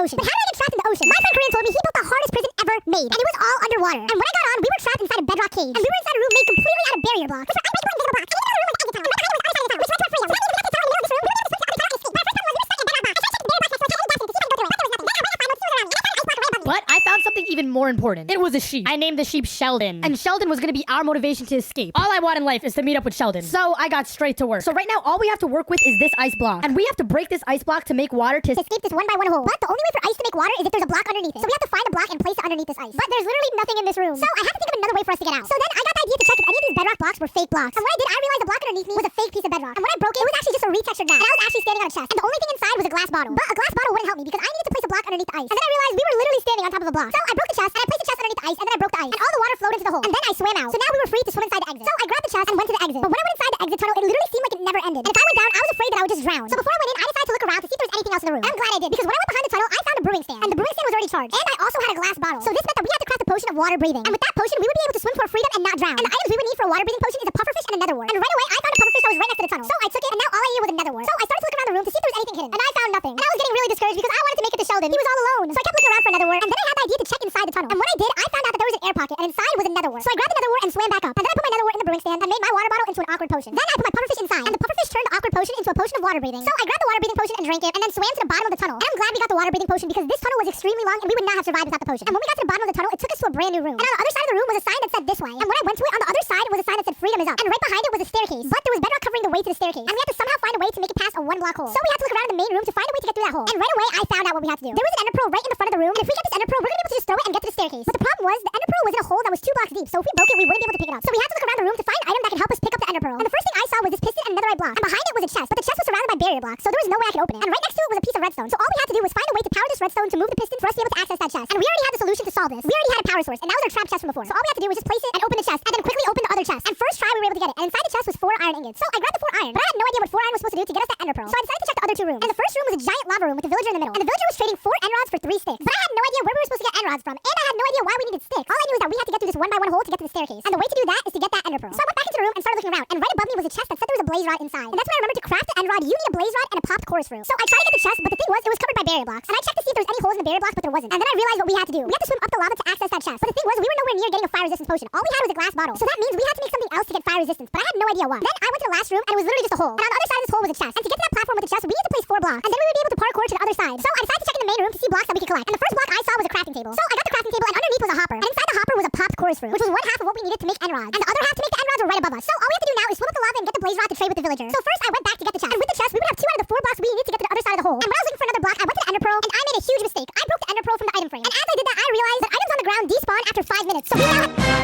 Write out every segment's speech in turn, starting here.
ocean. But how did I get trapped in the ocean? My friend Korean told me he built the hardest prison ever made, and it was all underwater. And when I got on, we were trapped inside a bedrock cave, and we were inside a room made completely out of barrier blocks. Which were unbreakable invisible blocks. And in the room was exit tunnel. And behind it was other side of the tunnel, which led to a freedom. So I didn't even get to tunnel in the middle of this room. We were able to swim for freedom and not drown. And our first problem was we were stuck in bedrock blocks. So I tried to get the chest, and we went to the bedrock. And we were stuck in bedrock blocks. I tried to see if there was anything hidden. And I found nothing. And I was getting really discouraged because I wanted to make it to Sheldon. He was all alone in the ocean without us. All that I wanted was to see if the bedrock blocks could show anything hidden. And I found nothing. And I was really discouraged because I wanted to make it to Sheldon. But I found something even more important. It was a sheep. I named the sheep Sheldon. And Sheldon was gonna be our motivation to escape. All I want in life is to meet up with Sheldon. So I got straight to work. So right now, all we have to work with is this ice block. And we have to break this ice block to make water to escape this one by one hole. But the only way for ice to make water is if there's a block underneath it. So we have to find a block and place it underneath this ice. But there's literally nothing in this room. So I had to think of another way for us to get out. So then I got the idea to check if any of these bedrock blocks were fake blocks. And when I did, I realized the block underneath me was a fake piece of bedrock. And when I broke it, it was actually just a retextured mat. And I was actually standing on a chest. And the only thing inside was a glass bottle. But a glass bottle wouldn't help me because I needed to place a block underneath the ice. And then I realized we were literally standing on top of a block. So I broke the chest, and I placed the chest underneath the ice, and then I broke the ice. And all the water flowed into the hole. And then I swam out. So now we were free to swim inside the exit. So I grabbed the chest and went to the exit. But when I went inside the exit tunnel, it literally seemed like it never ended. And if I went down, I was afraid that I would just drown. So before I went in, I decided to look around to see if there was anything else in the room. And I'm glad I did, because when I went behind the tunnel, I found a brewing stand. And the brewing stand was already charged. And I also had a glass bottle. So this meant that we had to craft a potion of water breathing. And with that potion, we would be able to swim for freedom and not drown. And the items we would need for a water breathing potion is a pufferfish and a nether wart. And right away, I found a pufferfish that was right next to the tunnel. So I took it, and now all I needed was a nether wart. So I started to look around the room to see if there was anything hidden. And I found nothing. And I was getting really discouraged because I wanted to make it to Sheldon. He was all alone. So I kept looking around for a nether wart. And then I had the idea to check inside the tunnel. And when I did, I found out that there was an air pocket, and inside was a nether wart. So I grabbed the nether wart and swam back up. And then I put my nether wart in the brewing stand and made my water bottle into an awkward potion. Then I put my pufferfish inside, and the pufferfish turned the awkward potion into a potion of water breathing. So I grabbed the water breathing potion and drank it, and then swam to the bottom of the tunnel. And I'm glad we got the water breathing potion because this tunnel was extremely long and we would not have survived without the potion. And when we got to the bottom of the tunnel, it took us to a brand new room. And on the other side of the room was a sign that said this way. And when I went to it, on the other side was a sign that said freedom is up. And right behind it was a staircase. But there was bedrock covering the way to the staircase. And we had to somehow find a way to make it past a one block hole. So we had to look around in the main room to find a way to get through that hole. And right away, I found out what we had to do. There was an ender pearl right in the front of the room. And if we get this ender pearl, we're gonna be able to just throw it and get to the staircase. But the problem was, the ender pearl was in a hole that was 2 blocks deep. So if we broke it, we wouldn't be able to pick it up. So we had to look around the room to find an item that could help us pick up the ender pearl. And the first thing I saw was this piston and netherite block. And behind it was a chest. But the chest was surrounded by barrier blocks. So there was no way I could open it. And right next to it was a piece of redstone. So all we had to do was find a way to power this redstone to move the piston for us to be able to access that chest. And we already had the solution to solve this. We already had a power source. And that was our trap chest from before. So all we had to do was just place it and open the chest. And then quickly open the other chest. And first try, we were able to get it. And inside the chest was 4 iron ingots. So I grabbed the 4 iron. But I had no idea what 4 iron was supposed to do to get us that ender pearl. So I decided to check the other 2 rooms. And the first room was a giant lava room with the villager in the middle. And the villager was trading 4 end rods for 3 sticks. But I had no idea where we were supposed to get end rods from. And I had no idea why we needed sticks. All I knew was that we had to get through this one by one hole to get to the staircase. And the way to do that is to get that ender pearl. So I went back into the room and started looking around. And right above me was a chest that said there was a blaze rod inside. And that's when I remembered to craft the end rod. You need a blaze rod and a popped chorus fruit. So I tried to get the chest, but the thing was, it was covered by barrier blocks. And I checked to see if there was any holes in the barrier blocks, but there wasn't. And then I realized what we had to do. We had to swim up the lava to access that chest. But the thing was, we were nowhere near getting a fire resistance potion. All we had was a glass bottle. So that means we had to make something else to get fire resistance. But I had no idea what. Then I went to the last room, and it was literally just a hole. And on the other side of this hole was a chest. And to get to that platform with the chest, we needed to place 4 blocks. And then we would be able to parkour to the other side. So I decided to check in the main room to see blocks that we could collect. And the first block I saw was a crafting table. So I got the crafting table, and underneath was a hopper. And inside the hopper was a popped chorus fruit, which was one half of what we needed to make end rods. And the other half to make the end rods were right above us. So all we have to do now is swim up the lava and get the blaze rod to trade with the villager. So first I went back to get the chest. And with the chest, we would have 2 out of the 4 blocks we needed to get to the other side of the hole. And when I was looking for another block, I went to the ender pearl, and I made a huge mistake. I broke the ender pearl from the item frame. And as I did that, I realized that items on the ground despawn after 5 minutes. So we now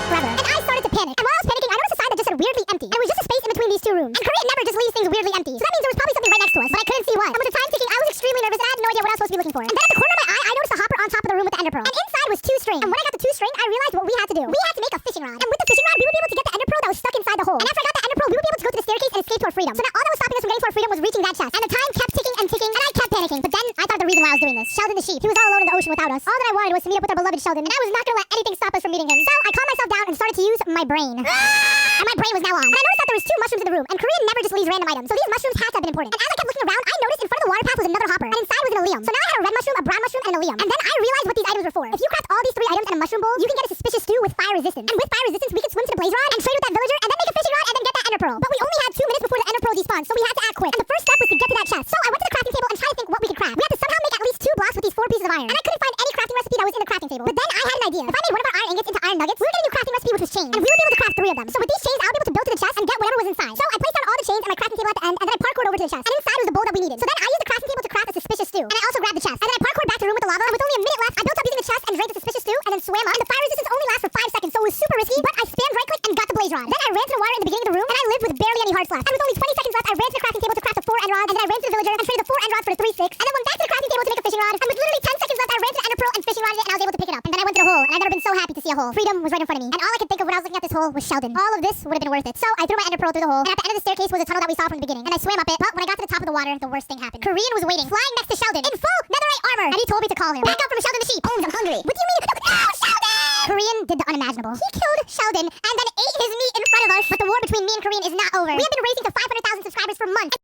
forever. And I started to panic. And while I was panicking, I noticed a side that just said weirdly empty. And it was just a space in between these 2 rooms. And Korean never just leaves things weirdly empty. So that means there was probably something right next to us, but I couldn't see what. And with the time ticking, I was extremely nervous, and I had no idea what I was supposed to be looking for. And then at the corner of my eye, I noticed a hopper on top of the room with the ender pearl. And inside was 2 string. And when I got the 2 string, I realized what we had to do. We had to make a fishing rod. And with the fishing rod, we would be able to get the ender pearl that was stuck inside the hole. And after I got the ender pearl, we would be able to go to the staircase and escape to our freedom. So now all that was stopping us from getting to our freedom was reaching that chest. And the time kept ticking and ticking, and I kept panicking. But then I thought of the reason why I was doing this. Sheldon the sheep. He was all alone in the ocean without us. All that I wanted was to meet up with our beloved Sheldon, and I was not gonna let anything stop us from meeting him. So I calmed myself down and started to use my brain. And my brain was now on. And I noticed that there was 2 mushrooms in the room, and Korean never just leaves random items. So these mushrooms had to have been important. And as I kept looking around, I noticed in front of the water path was another hopper, and inside was an aleum. So now I had a red mushroom, a brown mushroom, and an aleum. And then I realized what these items were for. If you craft all these 3 items in a mushroom bowl, you can get a suspicious stew with fire resistance. And with fire resistance, we could swim to the blaze rod and trade with that villager, and then make a fishing rod, and then get that ender pearl. But we only had 2 minutes before the ender pearl despawned, so we had to act quick. And the first step was to get to that chest. So I went to the crafting table and tried to think what we could craft. We had to somehow make at least 2 blocks with these 4 pieces of iron. And I couldn't find any crafting recipe that was in the crafting table. But then I had an idea. If I made one of our iron ingots into iron nuggets, we were gonna do crafting recipe, which was chains. And we would be able to craft 3 of them. So with these chains, I would be able to build to the chest and get whatever was inside. So I placed down all the chains and my crafting table at the end, and then I parkoured over to the chest. And inside was the bowl that we needed. So then I used the crafting table to craft a suspicious stew. And I also grabbed the chest. And then I parkoured back to the room with the lava. And with only a minute left, I built up using the chest and drank the suspicious stew, and then swam up. And the fire resistance only lasts for 5 seconds, so it was super risky. But I spammed right click and got the blaze rod. Then I ran to the water in the beginning of the room, and I lived with barely any hearts left. And with only 20 seconds left, I ran to the crafting table to craft the 4 end rods. And then I ran to the villager and traded the 4 end rods for the 3 sticks. And then went back to the crafting table to make a fishing rod. And with literally 10 seconds left, I ran to the ender pearl and fishing rodded it, and I was able to pick it up. And then I went to the hole, and I've never been so happy to see a hole. Freedom was right in front of me. And all I could think of when I was looking at this hole was Sheldon. All of this would have been worth it. So I threw my ender pearl through the hole, and at the end of the staircase was a tunnel that we saw from the beginning. And I swam up it, but when I got to the top of the water, the worst thing happened. Korean was waiting, flying next to Sheldon in full netherite armor, and he told me to call him. Back up from Sheldon the sheep. Omz, I'm hungry. What do you mean? No, Sheldon! Korean did the unimaginable. He killed Sheldon and then ate his meat in front of us. But the war between me and Korean is not over. We have been racing to 500,000 subscribers for months.